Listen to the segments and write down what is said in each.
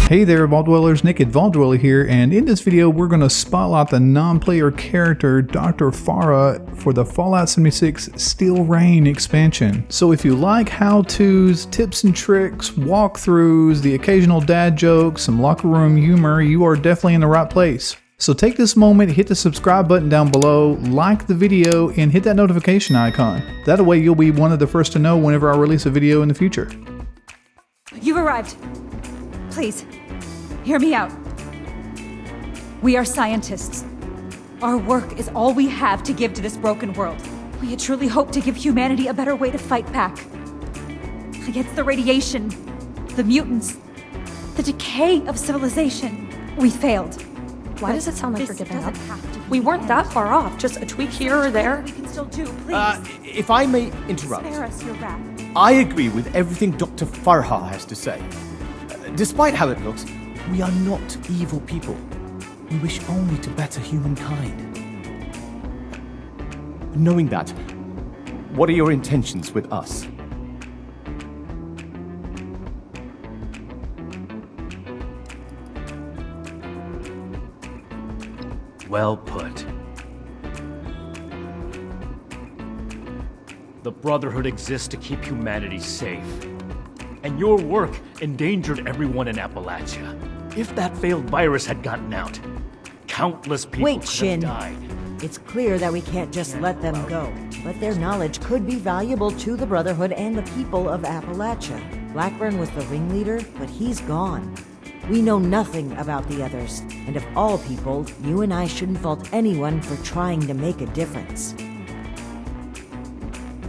Hey there, Vault Dwellers, Naked Vault Dweller here, and in this video we're going to spotlight the non-player character Dr. Farha for the Fallout 76 Steel Rain expansion. So if you like how-tos, tips and tricks, walkthroughs, the occasional dad jokes, some locker room humor, you are definitely in the right place. So take this moment, hit the subscribe button down below, like the video, and hit that notification icon. That way you'll be one of the first to know whenever I release a video in the future. You've arrived. Please, hear me out. We are scientists. Our work is all we have to give to this broken world. We had truly hoped to give humanity a better way to fight back. Against the radiation, the mutants, the decay of civilization. We failed. Why does it sound like we're This giving up? doesn't have to be We weren't the that end. far off, just a tweak here or there. We can still do, please. If I may interrupt, Spare us your wrath. I agree with everything Dr. Farha has to say. Despite how it looks, we are not evil people. We wish only to better humankind. Knowing that, what are your intentions with us? Well put. The Brotherhood exists to keep humanity safe. And your work endangered everyone in Appalachia. If that failed virus had gotten out, countless people Wait, could Shin. have died. It's clear that we can't just let them go, but their knowledge could be valuable to the Brotherhood and the people of Appalachia. Blackburn was the ringleader, but he's gone. We know nothing about the others, and of all people, you and I shouldn't fault anyone for trying to make a difference.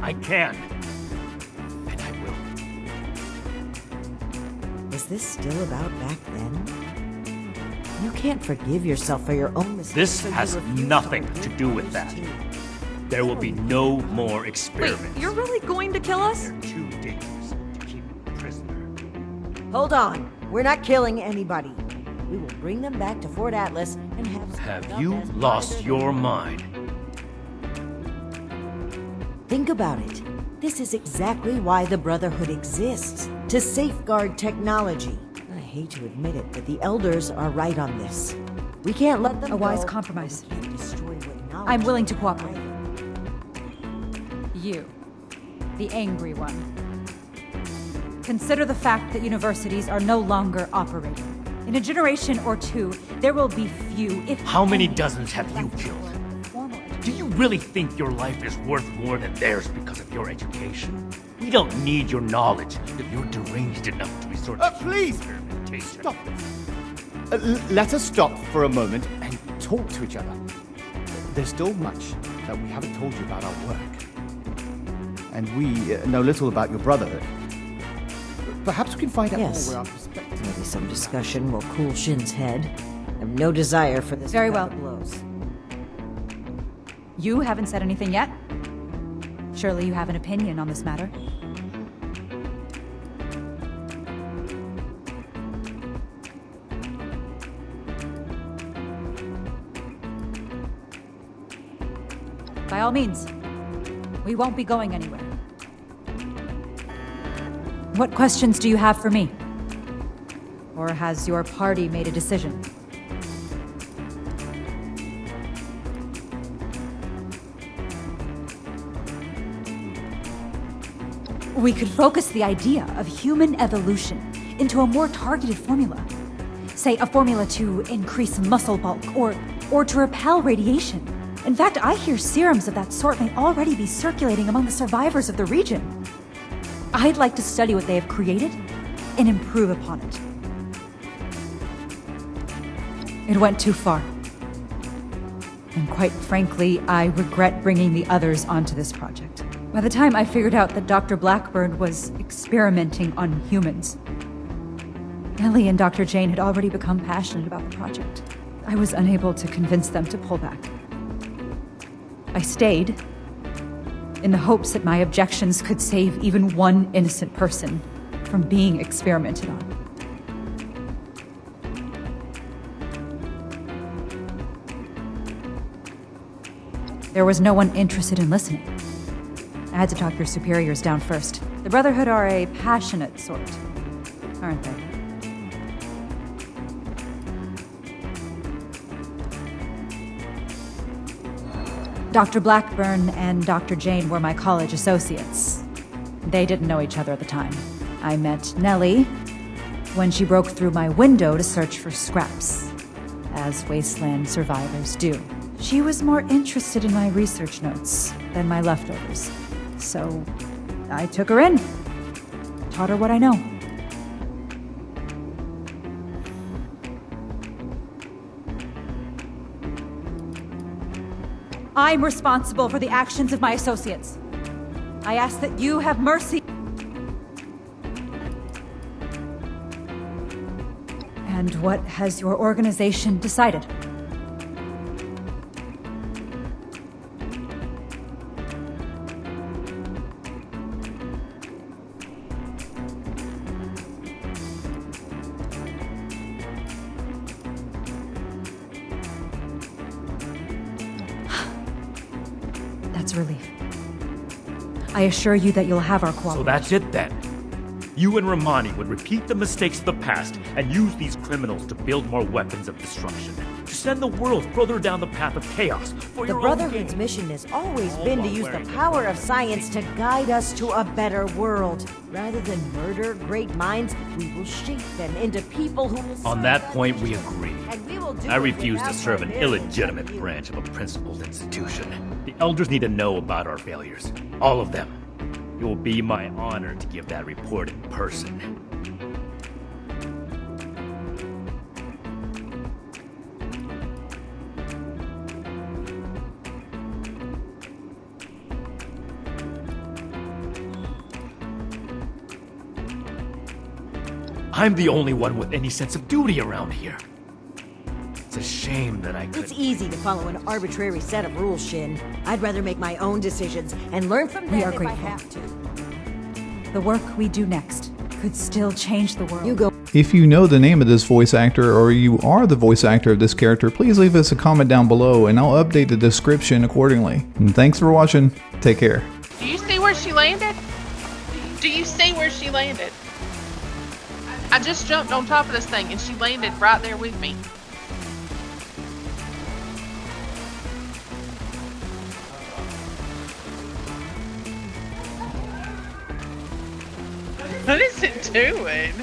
I can. And I will. Is this still about back then? You can't forgive yourself for your own mistakes. This so you has refuse to nothing to forgive do with others that. too. There will be no more Wait, experiments. you're really going to kill us? They're too dangerous to keep a prisoner. Hold on. We're not killing anybody. We will bring them back to Fort Atlas and have... Have you lost your mind? Think about it. This is exactly why the Brotherhood exists. To safeguard technology. I hate to admit it, but the Elders are right on this. We can't let them A wise go, compromise. but we can't destroy what knowledge I'm willing to they cooperate. provide. You, the angry one. Consider the fact that universities are no longer operating. In a generation or two, there will be few, if How many any, dozens have you left killed? for formal education. Do you really think your life is worth more than theirs because of your education? We don't need your knowledge if you're deranged enough to resort to Please, experimentation. stop this. Let us stop for a moment and talk to each other. There's still much that we haven't told you about our work. And we know little about your brotherhood. Perhaps we can find out Yes. more where our perspective Maybe some discussion will cool Shin's head. I have no desire for this Very to well. cut the blows. You haven't said anything yet? Surely you have an opinion on this matter. By all means, we won't be going anywhere. What questions do you have for me? Or has your party made a decision? We could focus the idea of human evolution into a more targeted formula. Say, a formula to increase muscle bulk or to repel radiation. In fact, I hear serums of that sort may already be circulating among the survivors of the region. I'd like to study what they have created and improve upon it. It went too far. And quite frankly, I regret bringing the others onto this project. By the time I figured out that Dr. Blackburn was experimenting on humans, Nellie and Dr. Jain had already become passionate about the project. I was unable to convince them to pull back. I stayed in the hopes that my objections could save even one innocent person from being experimented on. There was no one interested in listening. I had to talk your superiors down first. The Brotherhood are a passionate sort, aren't they? Dr. Blackburn and Dr. Jain were my college associates. They didn't know each other at the time. I met Nellie when she broke through my window to search for scraps, as wasteland survivors do. She was more interested in my research notes than my leftovers, so I took her in, taught her what I know. I'm responsible for the actions of my associates. I ask that you have mercy. And what has your organization decided? That's a relief. I assure you that you'll have our cooperation. So that's it then. You and Romani would repeat the mistakes of the past and use these criminals to build more weapons of destruction. To send the world further down the path of chaos for The your Brotherhood's own gain. mission has always been to use the power of science to guide us to a better world. Rather than murder great minds, we will shape them into people who will On serve that us. point, we agree. And we will do I it refuse to without serve an barbarian illegitimate abuse. branch of a principled institution. The elders need to know about our failures. All of them. It will be my honor to give that report in person. I'm the only one with any sense of duty around here. It's a shame that I It's couldn't. easy to follow an arbitrary set of rules, Shin. I'd rather make my own decisions and learn from them We are if I grateful. have to. The work we do next could still change the world. You go. If you know the name of this voice actor or you are the voice actor of this character, please leave us a comment down below and I'll update the description accordingly. And thanks for watching. Take care. Do you see where she landed? Do you see where she landed? I just jumped on top of this thing and she landed right there with me. What is it doing?